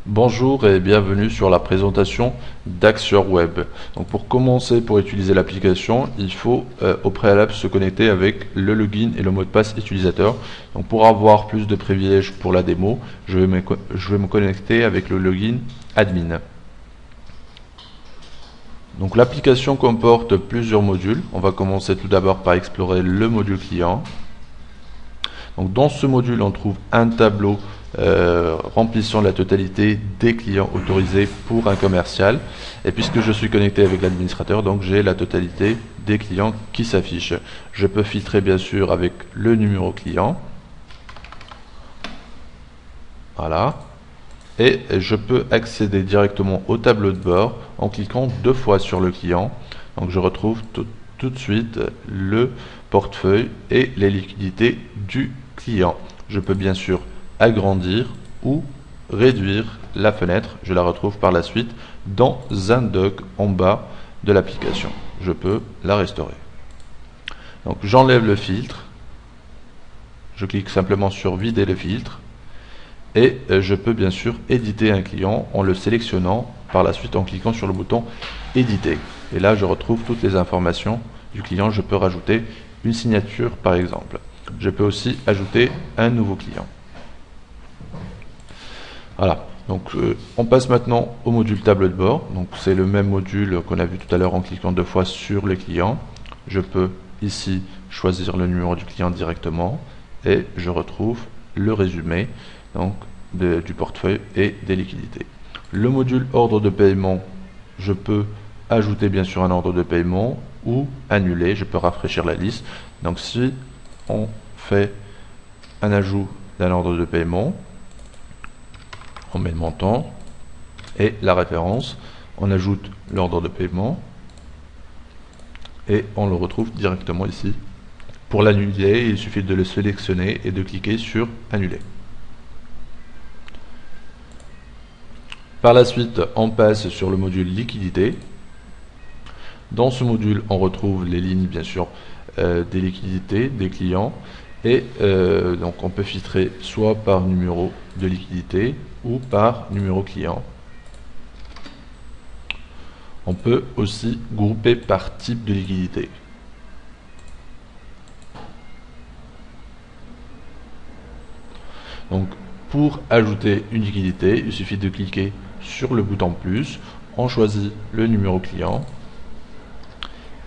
Bonjour et bienvenue sur la présentation d'Axior Web. Donc pour commencer, pour utiliser l'application, il faut au préalable se connecter avec le login et le mot de passe utilisateur. Donc pour avoir plus de privilèges pour la démo, je vais me connecter avec le login admin. Donc l'application comporte plusieurs modules. On va commencer tout d'abord par explorer le module client. Donc dans ce module, on trouve un tableau remplissant la totalité des clients autorisés pour un commercial. Et puisque je suis connecté avec l'administrateur, donc j'ai la totalité des clients qui s'affichent. Je peux filtrer bien sûr avec le numéro client. Voilà. Et je peux accéder directement au tableau de bord en cliquant deux fois sur le client. Donc je retrouve tout de suite le portefeuille et les liquidités du client. Je peux bien sûr agrandir ou réduire la fenêtre. Je la retrouve par la suite dans un dock en bas de l'application. Je peux la restaurer. Donc j'enlève le filtre. Je clique simplement sur vider le filtre. Et je peux bien sûr éditer un client en le sélectionnant par la suite en cliquant sur le bouton éditer. Et là je retrouve toutes les informations du client. Je peux rajouter une signature par exemple. Je peux aussi ajouter un nouveau client. Voilà, donc on passe maintenant au module tableau de bord. Donc c'est le même module qu'on a vu tout à l'heure en cliquant deux fois sur les clients. Je peux ici choisir le numéro du client directement et je retrouve le résumé donc du portefeuille et des liquidités. Le module ordre de paiement, je peux ajouter bien sûr un ordre de paiement ou annuler, je peux rafraîchir la liste. Donc si on fait un ajout d'un ordre de paiement, on met le montant et la référence, on ajoute l'ordre de paiement et on le retrouve directement ici. Pour l'annuler, il suffit de le sélectionner et de cliquer sur annuler. Par la suite, on passe sur le module liquidité. Dans ce module, on retrouve les lignes, bien sûr, des liquidités des clients. Et donc, on peut filtrer soit par numéro de liquidité ou par numéro client. On peut aussi grouper par type de liquidité. Donc, pour ajouter une liquidité, il suffit de cliquer sur le bouton plus, on choisit le numéro client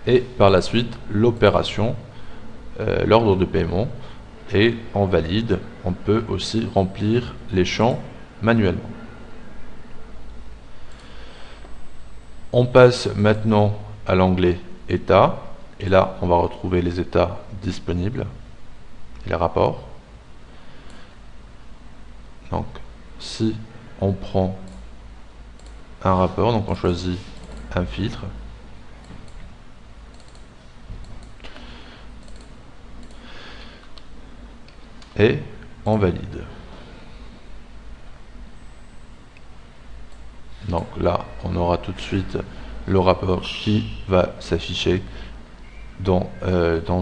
et par la suite l'opération, l'ordre de paiement et on valide. On peut aussi remplir les champs manuellement. On passe maintenant à l'onglet état et là on va retrouver les états disponibles et les rapports. Donc si on prend un rapport, donc on choisit un filtre et on valide. Donc là on aura tout de suite le rapport qui va s'afficher dans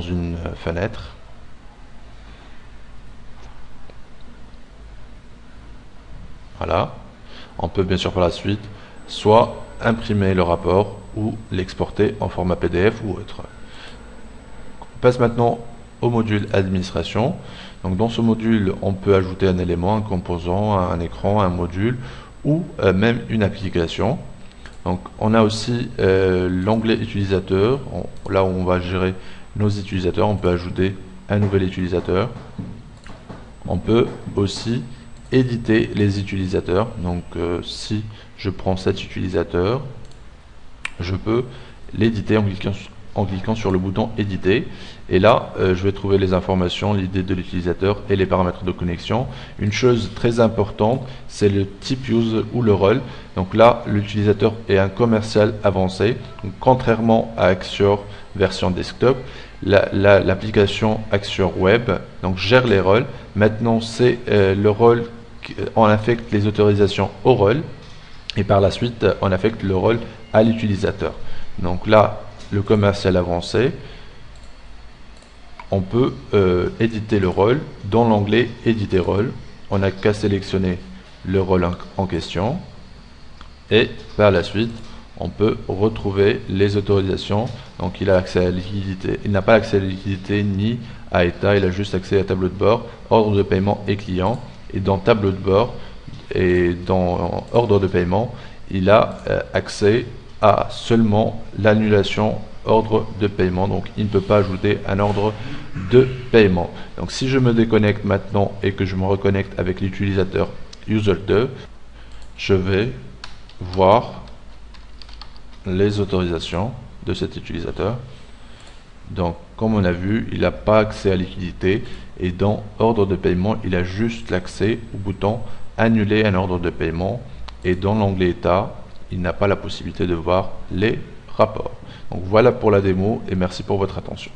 une fenêtre. Voilà. On peut bien sûr par la suite soit imprimer le rapport ou l'exporter en format PDF ou autre. On passe maintenant au module administration. Donc dans ce module, on peut ajouter un élément, un composant, un écran, un module ou même une application. Donc on a aussi l'onglet utilisateur, là où on va gérer nos utilisateurs. On peut ajouter un nouvel utilisateur. On peut aussi éditer les utilisateurs. Donc si je prends cet utilisateur, je peux l'éditer en cliquant sur le bouton éditer et là je vais trouver les informations, l'idée de l'utilisateur et les paramètres de connexion. Une chose très importante, c'est le type use ou le rôle. Donc là l'utilisateur est un commercial avancé. Donc, contrairement à Axior version desktop, l'application Axior Web donc gère les rôles. Maintenant c'est le rôle, on affecte les autorisations au rôle et par la suite on affecte le rôle à l'utilisateur. Donc là le commercial avancé, on peut éditer le rôle dans l'onglet éditer rôle. On n'a qu'à sélectionner le rôle en question. Et par la suite, on peut retrouver les autorisations. Donc il a accès à la liquidité, il n'a pas accès à la liquidité ni à état, il a juste accès à tableau de bord, ordre de paiement et client. Et dans tableau de bord et dans ordre de paiement, il a accès à seulement l'annulation ordre de paiement. Donc il ne peut pas ajouter un ordre de paiement. Donc si je me déconnecte maintenant et que je me reconnecte avec l'utilisateur user2, je vais voir les autorisations de cet utilisateur. Donc comme on a vu, il n'a pas accès à liquidité et dans ordre de paiement, il a juste l'accès au bouton annuler un ordre de paiement et dans l'onglet état, il n'a pas la possibilité de voir les rapports. Donc voilà pour la démo et merci pour votre attention.